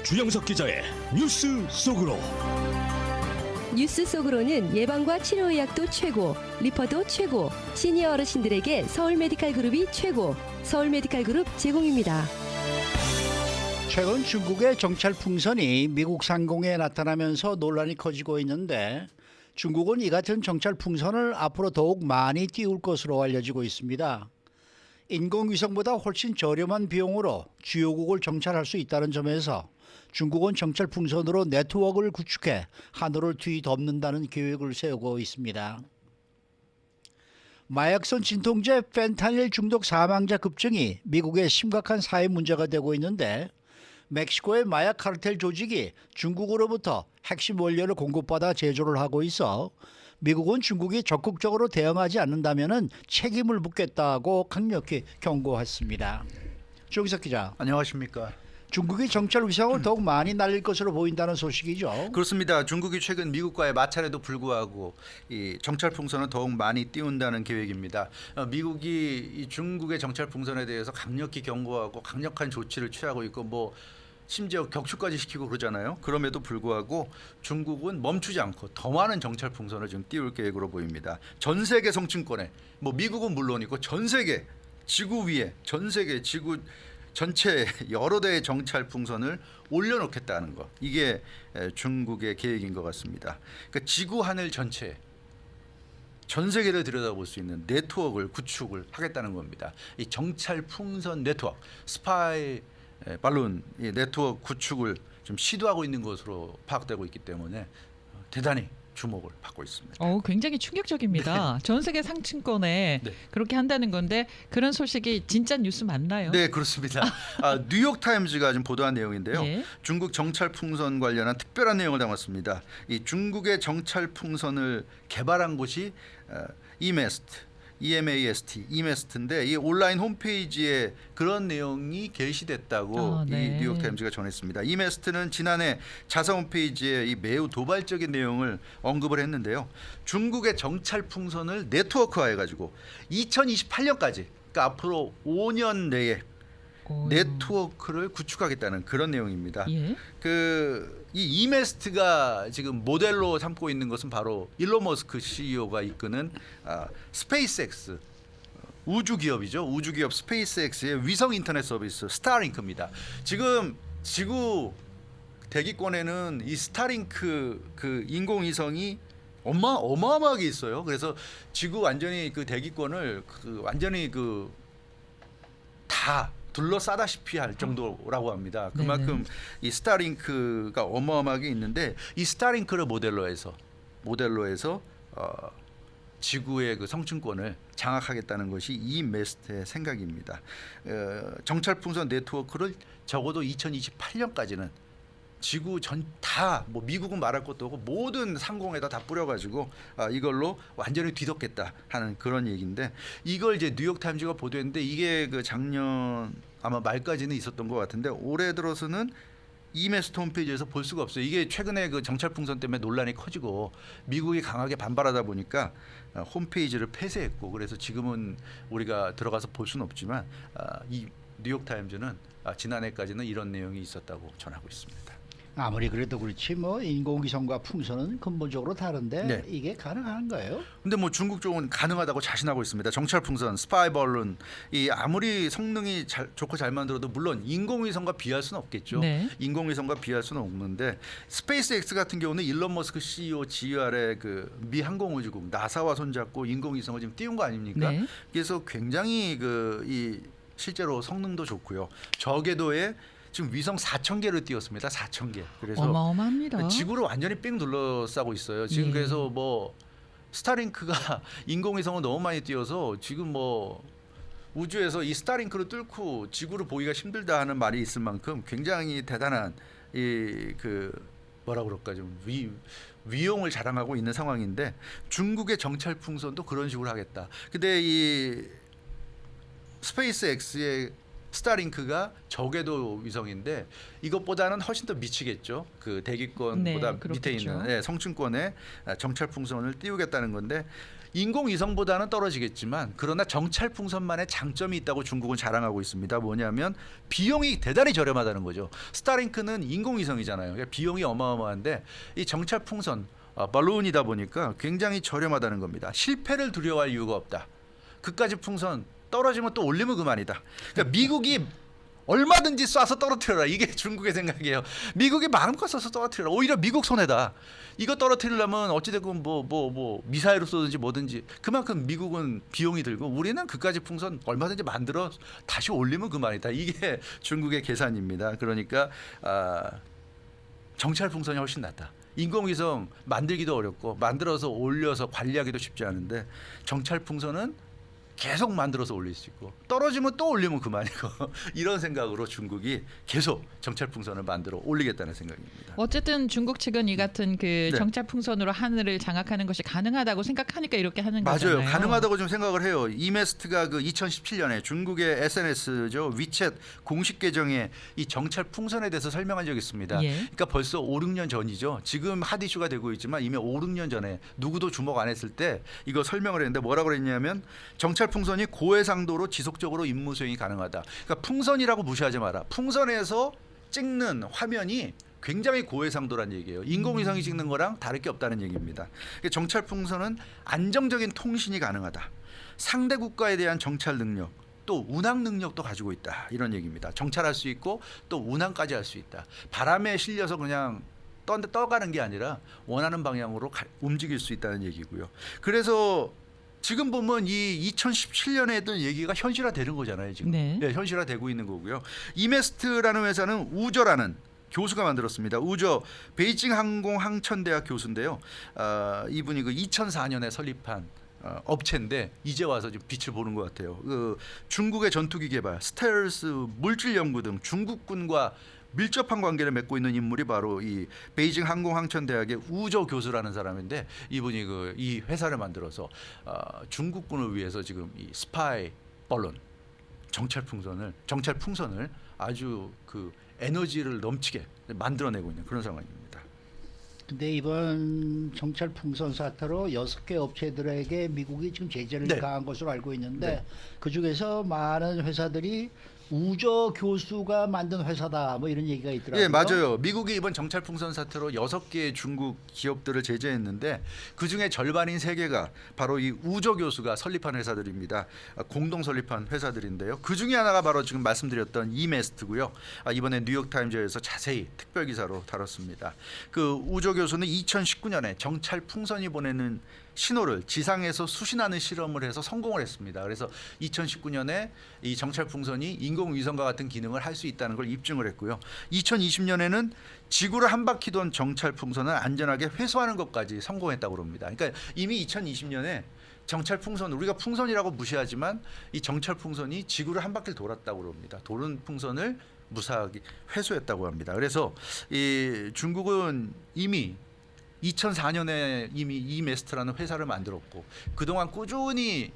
주영석 기자의 뉴스 속으로. 뉴스 속으로는 예방과 치료 의학도 최고, 리퍼도 최고, 시니어 어르신들에게 서울 메디칼 그룹이 최고, 서울 메디칼 그룹 제공입니다. 최근 중국의 정찰 풍선이 미국 상공에 나타나면서 논란이 커지고 있는데 중국은 이 같은 정찰 풍선을 앞으로 더욱 많이 띄울 것으로 알려지고 있습니다. 인공위성보다 훨씬 저렴한 비용으로 주요국을 정찰할 수 있다는 점에서 중국은 정찰 풍선으로 네트워크를 구축해 하늘을 뒤덮는다는 계획을 세우고 있습니다. 마약성 진통제 펜타닐 중독 사망자 급증이 미국의 심각한 사회 문제가 되고 있는데 멕시코의 마약 카르텔 조직이 중국으로부터 핵심 원료를 공급받아 제조를 하고 있어 미국은 중국이 적극적으로 대응하지 않는다면 책임을 묻겠다고 강력히 경고했습니다. 조기석 기자. 안녕하십니까. 중국이 정찰 위성을 더욱 많이 날릴 것으로 보인다는 소식이죠. 그렇습니다. 중국이 최근 미국과의 마찰에도 불구하고 이 정찰 풍선을 더욱 많이 띄운다는 계획입니다. 미국이 이 중국의 정찰 풍선에 대해서 강력히 경고하고 강력한 조치를 취하고 있고 심지어 격추까지 시키고 그러잖아요. 그럼에도 불구하고 중국은 멈추지 않고 더 많은 정찰 풍선을 지금 띄울 계획으로 보입니다. 전 세계 성층권에 미국은 물론이고 전 세계 지구 위에 전 세계 지구 전체 여러 대의 정찰 풍선을 올려놓겠다는 것, 이게 중국의 계획인 것 같습니다. 그러니까 지구 하늘 전체 전 세계를 들여다볼 수 있는 네트워크를 구축을 하겠다는 겁니다. 이 정찰 풍선 네트워크, 스파이 발룬 이 네트워크 구축을 좀 시도하고 있는 것으로 파악되고 있기 때문에 대단히 주목을 받고 있습니다. 굉장히 충격적입니다. 전 세계 상층권에 그렇게 한다는 건데 그런 소식이 진짜 뉴스 맞나요? 네, 그렇습니다. 뉴욕 타임즈가 지금 보도한 내용인데요. 예. 중국 정찰 풍선 관련한 특별한 내용을 담았습니다. 이 중국의 정찰 풍선을 개발한 곳이 EMAST인데 이 온라인 홈페이지에 그런 내용이 게시됐다고 네. 이 뉴욕 타임즈가 전했습니다. EMAST는 지난해 자사 홈페이지에 이 매우 도발적인 내용을 언급을 했는데요. 중국의 정찰 풍선을 네트워크화해 가지고 2028년까지 그러니까 앞으로 5년 내에 네트워크를 구축하겠다는 그런 내용입니다. 예. 이 이메스트가 지금 모델로 삼고 있는 것은 바로 일론 머스크 CEO가 이끄는 스페이스X 우주 기업이죠. 우주 기업 스페이스X의 위성 인터넷 서비스 스타링크입니다. 지금 지구 대기권에는 이 스타링크 인공위성이 어마어마하게 있어요. 그래서 지구 완전히 대기권을 완전히 다 둘러싸다시피 할 정도라고 합니다. 그만큼 이 스타링크가 어마어마하게 있는데 이 스타링크를 모델로 해서 지구의 성층권을 장악하겠다는 것이 이 메스트의 생각입니다. 정찰 풍선 네트워크를 적어도 2028년까지는 지구 전 다 미국은 말할 것도 없고 모든 상공에다 다 뿌려가지고 이걸로 완전히 뒤덮겠다 하는 그런 얘기인데 이걸 이제 뉴욕 타임즈가 보도했는데 이게 작년 아마 말까지는 있었던 것 같은데 올해 들어서는 이메스트 홈페이지에서 볼 수가 없어요. 이게 최근에 정찰 풍선 때문에 논란이 커지고 미국이 강하게 반발하다 보니까 홈페이지를 폐쇄했고 그래서 지금은 우리가 들어가서 볼 수는 없지만 이 뉴욕 타임즈는 지난해까지는 이런 내용이 있었다고 전하고 있습니다. 아무리 그래도 그렇지 인공위성과 풍선은 근본적으로 다른데 이게 가능한 거예요? 근데 중국 쪽은 가능하다고 자신하고 있습니다. 정찰 풍선, 스파이 발룬 이 아무리 성능이 좋고 잘 만들어도 물론 인공위성과 비할 수는 없겠죠. 네. 인공위성과 비할 수는 없는데 스페이스X 같은 경우는 일론 머스크 CEO 지휘 아래 미 항공우주국 나사와 손잡고 인공위성을 지금 띄운 거 아닙니까? 네. 그래서 굉장히 실제로 성능도 좋고요. 저궤도에 지금 위성 4,000개를 띄웠습니다. 4,000개. 그래서 어마어마합니다. 지구를 완전히 뺑 둘러싸고 있어요. 지금 그래서 스타링크가 인공위성을 너무 많이 띄워서 지금 우주에서 이 스타링크를 뚫고 지구를 보기가 힘들다 하는 말이 있을 만큼 굉장히 대단한 뭐라 그럴까 좀 위용을 자랑하고 있는 상황인데 중국의 정찰 풍선도 그런 식으로 하겠다. 근데 이 스페이스X의 스타링크가 저궤도 위성인데 이것보다는 훨씬 더 미치겠죠. 대기권보다 밑에 있는 성층권에 정찰 풍선을 띄우겠다는 건데 인공위성보다는 떨어지겠지만 그러나 정찰 풍선만의 장점이 있다고 중국은 자랑하고 있습니다. 뭐냐면 비용이 대단히 저렴하다는 거죠. 스타링크는 인공위성이잖아요. 그러니까 비용이 어마어마한데 이 정찰 풍선 발론이다 보니까 굉장히 저렴하다는 겁니다. 실패를 두려워할 이유가 없다. 그까지 풍선 떨어지면 또 올리면 그만이다. 그러니까 미국이 얼마든지 쏴서 떨어뜨려라. 이게 중국의 생각이에요. 미국이 마음껏 쏴서 떨어뜨려라. 오히려 미국 손해다. 이거 떨어뜨리려면 어찌됐건 뭐 미사일을 쏘든지 뭐든지 그만큼 미국은 비용이 들고 우리는 그까지 풍선 얼마든지 만들어 다시 올리면 그만이다. 이게 중국의 계산입니다. 그러니까 정찰 풍선이 훨씬 낫다. 인공위성 만들기도 어렵고 만들어서 올려서 관리하기도 쉽지 않은데 정찰 풍선은 계속 만들어서 올릴 수 있고 떨어지면 또 올리면 그만이고 이런 생각으로 중국이 계속 정찰 풍선을 만들어 올리겠다는 생각입니다. 어쨌든 중국 측은 이 같은 그 네. 정찰 풍선으로 하늘을 장악하는 것이 가능하다고 생각하니까 이렇게 하는 거잖아요. 맞아요. 가능하다고 좀 생각을 해요. 이메스트가 그 2017년에 중국의 SNS죠. 위챗 공식 계정에 이 정찰 풍선에 대해서 설명한 적이 있습니다. 예. 그러니까 벌써 5, 6년 전이죠. 지금 핫 이슈가 되고 있지만 이미 5, 6년 전에 누구도 주목 안 했을 때 이거 설명을 했는데 뭐라고 그랬냐면 정찰 풍선이 고해상도로 지속적으로 임무 수행이 가능하다. 그러니까 풍선이라고 무시하지 마라. 풍선에서 찍는 화면이 굉장히 고해상도란 얘기예요. 인공위성이 찍는 거랑 다를 게 없다는 얘기입니다. 그러니까 정찰 풍선은 안정적인 통신이 가능하다. 상대 국가에 대한 정찰 능력, 또 운항 능력도 가지고 있다. 이런 얘기입니다. 정찰할 수 있고 또 운항까지 할 수 있다. 바람에 실려서 그냥 떠가는 게 아니라 원하는 방향으로 움직일 수 있다는 얘기고요. 그래서 지금 보면 이 2017년에 했던 얘기가 현실화되는 거잖아요. 지금 네. 네, 현실화되고 있는 거고요. 이메스트라는 회사는 우저라는 교수가 만들었습니다. 우저 베이징 항공항천대학 교수인데요. 이분이 그 2004년에 설립한 업체인데 이제 와서 좀 빛을 보는 것 같아요. 그 중국의 전투기 개발, 스텔스, 물질 연구 등 중국군과 밀접한 관계를 맺고 있는 인물이 바로 이 베이징 항공항천대학의 우저 교수라는 사람인데 이분이 이 회사를 만들어서 중국군을 위해서 지금 이 스파이 발론 정찰 풍선을 아주 그 에너지를 넘치게 만들어내고 있는 그런 상황입니다. 근데 이번 정찰 풍선 사태로 6개 업체들에게 미국이 지금 제재를 네. 가한 것으로 알고 있는데 네. 그 중에서 많은 회사들이 우저 교수가 만든 회사다 뭐 이런 얘기가 있더라고요. 예, 맞아요. 미국이 이번 정찰 풍선 사태로 6개의 중국 기업들을 제재했는데 그중에 절반인 3개가 바로 이 우저 교수가 설립한 회사들입니다. 공동 설립한 회사들인데요. 그중에 하나가 바로 지금 말씀드렸던 이메스트고요. 이번에 뉴욕타임즈에서 자세히 특별 기사로 다뤘습니다. 그 우저 교수는 2019년에 정찰 풍선이 보내는 신호를 지상에서 수신하는 실험을 해서 성공을 했습니다. 그래서 2019년에 이 정찰 풍선이 인공위성과 같은 기능을 할 수 있다는 걸 입증을 했고요. 2020년에는 지구를 한 바퀴 돈 정찰 풍선을 안전하게 회수하는 것까지 성공했다고 합니다. 그러니까 이미 2020년에 정찰 풍선, 우리가 풍선이라고 무시하지만 이 정찰 풍선이 지구를 한 바퀴를 돌았다고 합니다. 도는 풍선을 무사하게 회수했다고 합니다. 그래서 이 중국은 이미 2004년에 이미 이메스트라는 회사를 만들었고 그동안 꾸준히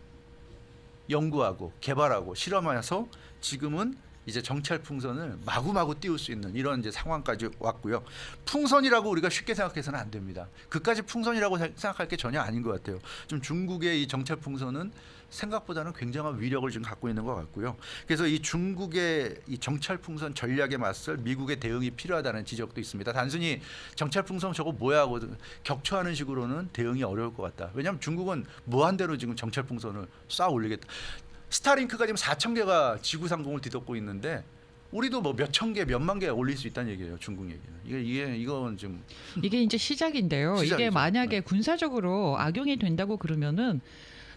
연구하고 개발하고 실험해서 지금은 이제 정찰 풍선을 마구마구 띄울 수 있는 이런 이제 상황까지 왔고요. 풍선이라고 우리가 쉽게 생각해서는 안 됩니다. 그까지 풍선이라고 생각할 게 전혀 아닌 것 같아요. 좀 중국의 이 정찰 풍선은 생각보다는 굉장한 위력을 지금 갖고 있는 것 같고요. 그래서 이 중국의 이 정찰 풍선 전략에 맞설 미국의 대응이 필요하다는 지적도 있습니다. 단순히 정찰 풍선 저거 뭐야 하고 격추하는 식으로는 대응이 어려울 것 같다. 왜냐하면 중국은 무한대로 지금 정찰 풍선을 쏴 올리겠다. 스타링크가 지금 4,000개가 지구 상공을 뒤덮고 있는데 우리도 뭐 몇천 개, 몇만 개 올릴 수 있다는 얘기예요. 중국 얘기는. 이건 좀 이게 이제 시작인데요. 이게 시작이죠. 만약에 네. 군사적으로 악용이 된다고 그러면은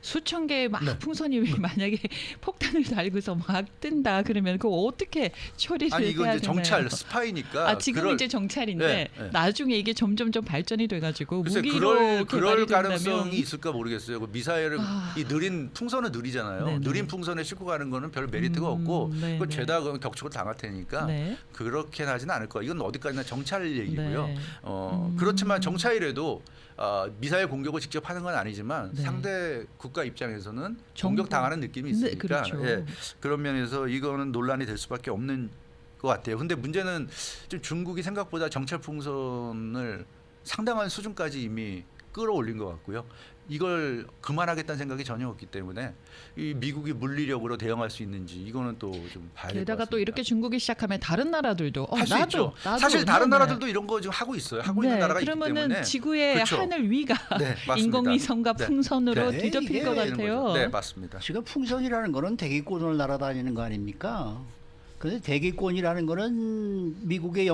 수천 개의 막 네. 풍선이 만약에 폭탄을 달고서 막 뜬다 그러면 그거 어떻게 처리를 아니 이건 해야 이제 되나요? 정찰 스파이니까 지금 이제 정찰인데 네, 네. 나중에 이게 점점 발전이 돼가지고 글쎄, 무기로 그럴 개발이 가능성이 된다면 있을까 모르겠어요. 그 미사일은 이 느린 풍선은 느리잖아요. 네네. 느린 풍선에 싣고 가는 거는 별 메리트가 없고 네네. 그 죄다 그건 격추를 당할 테니까 네. 그렇게 하지는 않을 거야. 이건 어디까지나 정찰 얘기고요. 네. 그렇지만 정찰이라도 미사일 공격을 직접 하는 건 아니지만 네. 상대 국가 입장에서는 정보. 공격 당하는 느낌이 네, 있으니까 그렇죠. 예, 그런 면에서 이거는 논란이 될 수밖에 없는 것 같아요. 근데 문제는 좀 중국이 생각보다 정찰 풍선을 상당한 수준까지 이미 끌어올린 것 같고요. 이걸 그만하겠다는 생각이 전혀 없기 때문에 이 미국이 물리력으로 대응할 수 있는지 이거는 또 좀 봐야 될 것 게다가 같습니다. 또 이렇게 중국이 시작하면 다른 나라들도 할 수 있죠. 나도 사실 다른 네. 나라들도 이런 거 지금 하고 있어요. 하고 있는 나라가 있기 그러면은 때문에. 지구의 그렇죠. 하늘 위가 네, 맞습니다. 인공위성과 네. 풍선으로 네, 뒤덮일 이게 것 되는 같아요. 거죠. 네, 맞습니다. 지금 풍선이라는 거는 대기권을 날아다니는 거 아닙니까? 그런데 대기권이라는 거는 미국의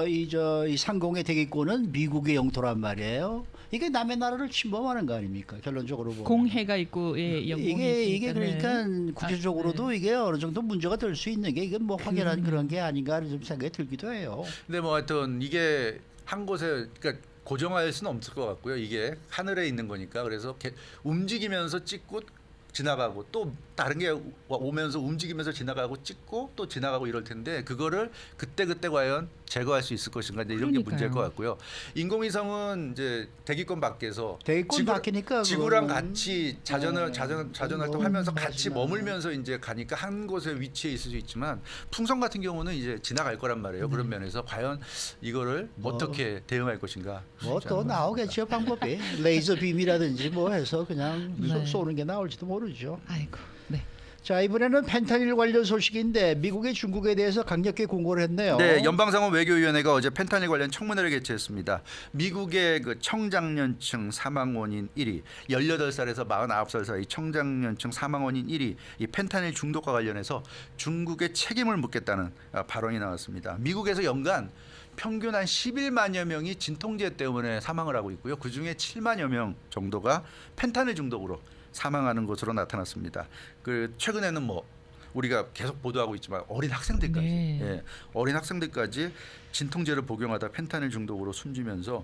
이 상공의 대기권은 미국의 영토란 말이에요. 이게 남의 나라를 침범하는 거 아닙니까? 결론적으로 보면. 공해가 있고 예, 영공이 이게 있으니까. 그러니까 구체적으로도 이게 어느 정도 문제가 될 수 있는 게 이게 뭐 확연한 그런 게 아닌가 좀 생각이 들기도 해요. 근데 뭐 하여튼 이게 한 곳에 그러니까 고정할 수는 없을 것 같고요. 이게 하늘에 있는 거니까 그래서 움직이면서 찍고 지나가고 또 다른 게 오면서 움직이면서 지나가고 찍고 또 지나가고 이럴 텐데 그거를 그때 과연 제거할 수 있을 것인가 이제 이런 게 그러니까요. 문제일 것 같고요. 인공위성은 이제 대기권 밖에서 대기권 밖이니까 지구랑 그거는 같이 자전 활동하면서 같이 머물면서 이제 가니까 한 곳에 위치해 있을 수 있지만 풍선 같은 경우는 이제 지나갈 거란 말이에요. 그런 면에서 과연 이거를 어떻게 대응할 것인가. 뭐 또 나오겠죠 방법이 레이저 빔이라든지 뭐 해서 그냥 네. 쏘는 게 나올지도 모르죠. 아이고. 네. 자 이번에는 펜타닐 관련 소식인데 미국이 중국에 대해서 강력히 공고를 했네요. 네, 연방상원 외교위원회가 어제 펜타닐 관련 청문회를 개최했습니다. 미국의 그 청장년층 사망 원인 1위, 18살에서 49살 사이 청장년층 사망 원인 1위, 이 펜타닐 중독과 관련해서 중국에 책임을 묻겠다는 발언이 나왔습니다. 미국에서 연간 평균 한 11만여 명이 진통제 때문에 사망을 하고 있고요. 그중에 7만여 명 정도가 펜타닐 중독으로 사망하는 것으로 나타났습니다. 그 최근에는 뭐 우리가 계속 보도하고 있지만 어린 학생들까지, 네. 예, 어린 학생들까지 진통제를 복용하다 펜타닐 중독으로 숨지면서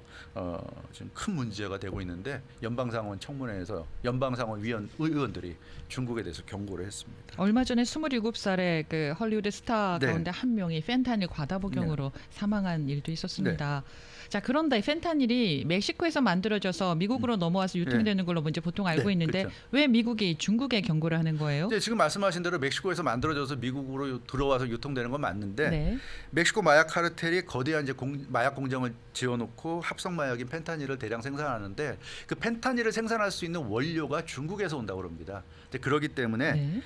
지금 큰 문제가 되고 있는데 연방상원 청문회에서 연방상원 의원들이 중국에 대해서 경고를 했습니다. 얼마 전에 27살의 그 헐리우드 스타 네. 가운데 한 명이 펜타닐 과다 복용으로 사망한 일도 있었습니다. 자, 그런데 이 펜타닐이 멕시코에서 만들어져서 미국으로 넘어와서 유통되는 걸로 이제 보통 알고 네, 있는데 그렇죠. 왜 미국이 중국에 경고를 하는 거예요? 네, 지금 말씀하신 대로 멕시코에서 만들어져서 미국으로 들어와서 유통되는 건 맞는데 네. 멕시코 마약 카르텔이 거대한 이제 마약 공장을 지어놓고 합성 마약인 펜타닐을 대량 생산하는데 그 펜타닐을 생산할 수 있는 원료가 중국에서 온다고 그럽니다. 그렇기 때문에 네.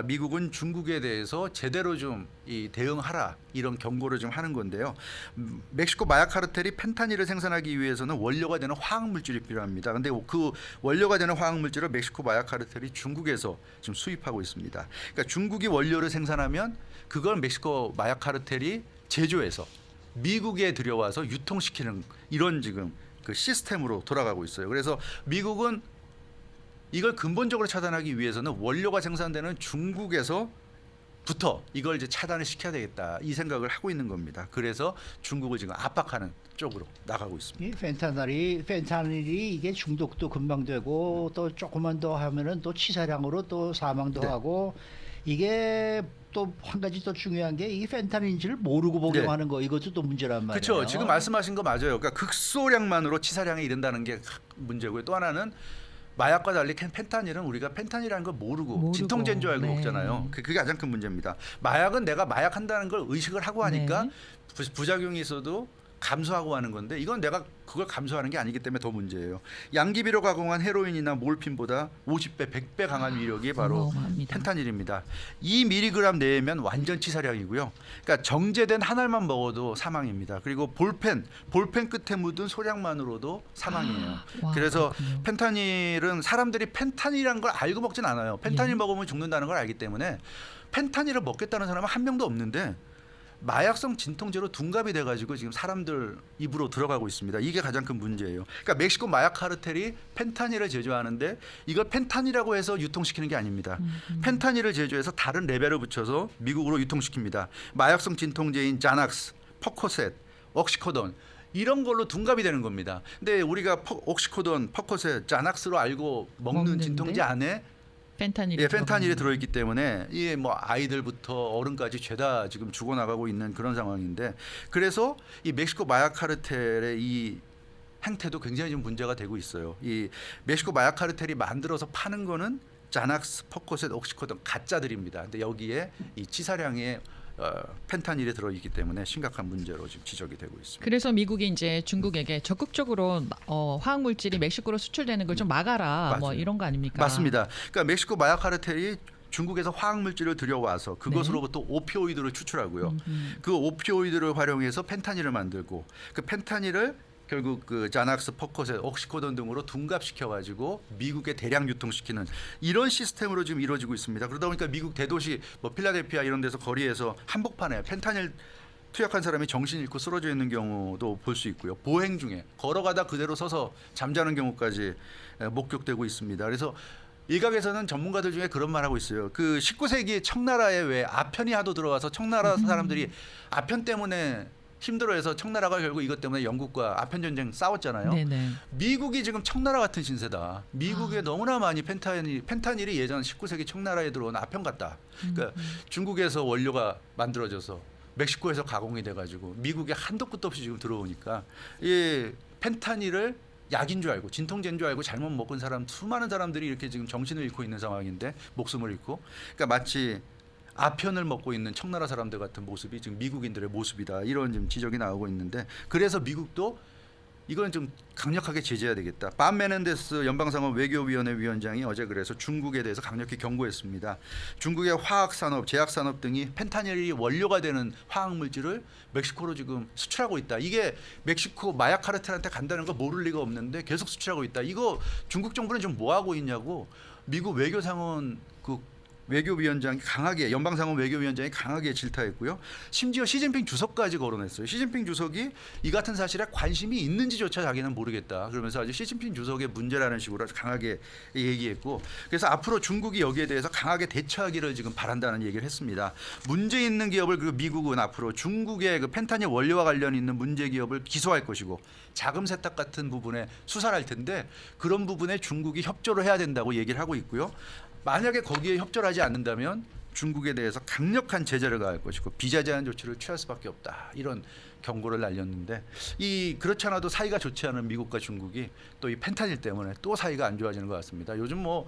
미국은 중국에 대해서 제대로 좀 이 대응하라 이런 경고를 좀 하는 건데요. 멕시코 마약 카르텔이 펜타닐을 생산하기 위해서는 원료가 되는 화학 물질이 필요합니다. 근데 그 원료가 되는 화학 물질을 멕시코 마약 카르텔이 중국에서 지금 수입하고 있습니다. 그러니까 중국이 원료를 생산하면 그걸 멕시코 마약 카르텔이 제조해서 미국에 들여와서 유통시키는 이런 지금 그 시스템으로 돌아가고 있어요. 그래서 미국은 이걸 근본적으로 차단하기 위해서는 원료가 생산되는 중국에서부터 이걸 이제 차단을 시켜야 되겠다 이 생각을 하고 있는 겁니다. 그래서 중국을 지금 압박하는 쪽으로 나가고 있습니다. 이 펜타닐이 이게 중독도 금방 되고 또 조금만 더 하면은 또 치사량으로 또 사망도 네. 하고 이게 또 한 가지 또 중요한 게 이 펜타닐인지를 모르고 복용하는 거 이것도 또 문제란 말이에요. 그렇죠. 지금 말씀하신 거 맞아요. 그러니까 극소량만으로 치사량에 이른다는 게 문제고요. 또 하나는 마약과 달리 펜타닐은 우리가 펜타닐이라는 걸 모르고 진통제인 줄 알고 네. 먹잖아요. 그게 가장 큰 문제입니다. 마약은 내가 마약한다는 걸 의식을 하고 하니까 네. 부작용이 있어도 감수하고 하는 건데 이건 내가 그걸 감수하는 게 아니기 때문에 더 문제예요. 양귀비로 가공한 헤로인이나 몰핀보다 50배, 100배 강한 위력이 바로 어마어마합니다. 펜타닐입니다. 2mg 내면 완전 치사량이고요. 그러니까 정제된 한 알만 먹어도 사망입니다. 그리고 볼펜 끝에 묻은 소량만으로도 사망이에요. 와, 그래서 그렇군요. 펜타닐은 사람들이 펜타닐이라는 걸 알고 먹진 않아요. 펜타닐 예. 먹으면 죽는다는 걸 알기 때문에 펜타닐을 먹겠다는 사람은 한 명도 없는데 마약성 진통제로 둔갑이 돼가지고 지금 사람들 입으로 들어가고 있습니다. 이게 가장 큰 문제예요. 그러니까 멕시코 마약 카르텔이 펜타닐을 제조하는데 이걸 펜타닐이라고 해서 유통시키는 게 아닙니다. 펜타닐을 제조해서 다른 레벨을 붙여서 미국으로 유통시킵니다. 마약성 진통제인 자낙스, 퍼코셋, 옥시코돈 이런 걸로 둔갑이 되는 겁니다. 근데 우리가 옥시코돈, 퍼코셋, 자낙스로 알고 먹는 먹는데? 진통제 안에 펜타닐이 예, 펜타닐이 들어있기 때문에 이게 뭐 아이들부터 어른까지 죄다 지금 죽어나가고 있는 그런 상황인데 그래서 이 멕시코 마약 카르텔의 이 행태도 굉장히 좀 문제가 되고 있어요. 이 멕시코 마약 카르텔이 만들어서 파는 거는 자낙스, 퍼코셋, 옥시코돈 가짜들입니다. 근데 여기에 이 치사량의 펜타닐이 들어있기 때문에 심각한 문제로 지금 지적이 되고 있습니다. 그래서 미국이 이제 중국에게 적극적으로 화학 물질이 멕시코로 수출되는 걸 좀 막아라, 뭐 맞아요. 이런 거 아닙니까? 맞습니다. 그러니까 멕시코 마약 카르텔이 중국에서 화학 물질을 들여와서 그것으로부터 오피오이드를 추출하고요. 그 오피오이드를 활용해서 펜타닐을 만들고 그 펜타닐을 결국 그 자낙스, 퍼코셋, 옥시코돈 등으로 둔갑시켜가지고 미국에 대량 유통시키는 이런 시스템으로 지금 이루어지고 있습니다. 그러다 보니까 미국 대도시 뭐 필라델피아 이런 데서 거리에서 한복판에 펜타닐 투약한 사람이 정신 잃고 쓰러져 있는 경우도 볼 수 있고요. 보행 중에 걸어가다 그대로 서서 잠자는 경우까지 목격되고 있습니다. 그래서 일각에서는 전문가들 중에 그런 말 하고 있어요. 그 19세기 청나라에 왜 아편이 하도 들어와서 청나라 사람들이 아편 때문에 힘들어해서 청나라가 결국 이것 때문에 영국과 아편 전쟁 싸웠잖아요. 네네. 미국이 지금 청나라 같은 신세다. 미국에 너무나 많이 펜타닐이 예전 19세기 청나라에 들어온 아편 같다. 그러니까 중국에서 원료가 만들어져서 멕시코에서 가공이 돼가지고 미국에 한도 끝도 없이 지금 들어오니까 이 펜타닐을 약인 줄 알고 진통제인 줄 알고 잘못 먹은 사람 수많은 사람들이 이렇게 지금 정신을 잃고 있는 상황인데 목숨을 잃고 그러니까 마치 아편을 먹고 있는 청나라 사람들 같은 모습이 지금 미국인들의 모습이다 이런 좀 지적이 나오고 있는데 그래서 미국도 이건 좀 강력하게 제재해야 되겠다. 반 메넨데스 연방상원 외교위원회 위원장이 어제 그래서 중국에 대해서 강력히 경고했습니다. 중국의 화학산업, 제약산업 등이 펜타닐이 원료가 되는 화학물질을 멕시코로 지금 수출하고 있다. 이게 멕시코 마약 카르텔한테 간다는 거 모를 리가 없는데 계속 수출하고 있다. 이거 중국 정부는 지금 뭐 하고 있냐고 미국 외교상원 그 외교위원장이 강하게 연방상원 외교위원장이 강하게 질타했고요. 심지어 시진핑 주석까지 거론했어요. 시진핑 주석이 이 같은 사실에 관심이 있는지조차 자기는 모르겠다. 그러면서 아주 시진핑 주석의 문제라는 식으로 아주 강하게 얘기했고 그래서 앞으로 중국이 여기에 대해서 강하게 대처하기를 지금 바란다는 얘기를 했습니다. 문제 있는 기업을 그리고 미국은 앞으로 중국의 그 펜타닐 원료와 관련 있는 문제 기업을 기소할 것이고 자금 세탁 같은 부분에 수사를 할 텐데 그런 부분에 중국이 협조를 해야 된다고 얘기를 하고 있고요. 만약에 거기에 협조를 하지 않는다면 중국에 대해서 강력한 제재를 가할 것이고 비자 제한 조치를 취할 수밖에 없다. 이런 경고를 날렸는데 이 그렇지 않아도 사이가 좋지 않은 미국과 중국이 또 이 펜타닐 때문에 또 사이가 안 좋아지는 것 같습니다. 요즘 뭐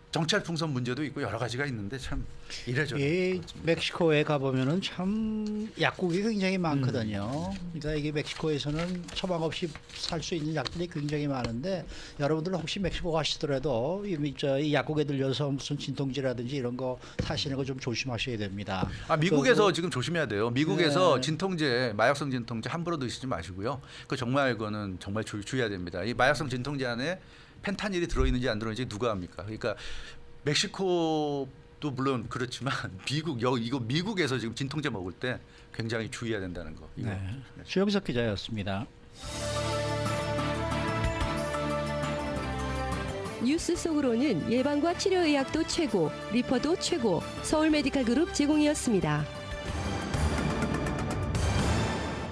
정찰 풍선 문제도 있고 여러 가지가 있는데 참 이래저래. 이 멕시코에 가보면은 참 약국이 굉장히 많거든요. 그러니까 이게 멕시코에서는 처방 없이 살 수 있는 약들이 굉장히 많은데 여러분들 혹시 멕시코 가시더라도 이 약국에 들려서 무슨 진통제라든지 이런 거 사시는 거 좀 조심하셔야 됩니다. 미국에서 지금 조심해야 돼요. 미국에서 네. 진통제, 마약성 진통제 함부로 드시지 마시고요. 그거는 정말 주의해야 됩니다. 이 마약성 진통제 안에 펜타닐이 들어있는지 안 들어있는지 누가 합니까? 그러니까 멕시코도 물론 그렇지만 이거 미국에서 지금 진통제 먹을 때 굉장히 주의해야 된다는 거. 이거. 네. 주영석 기자였습니다. 뉴스 속으로는 예방과 치료 의학도 최고, 리퍼도 최고, 서울 메디칼 그룹 제공이었습니다.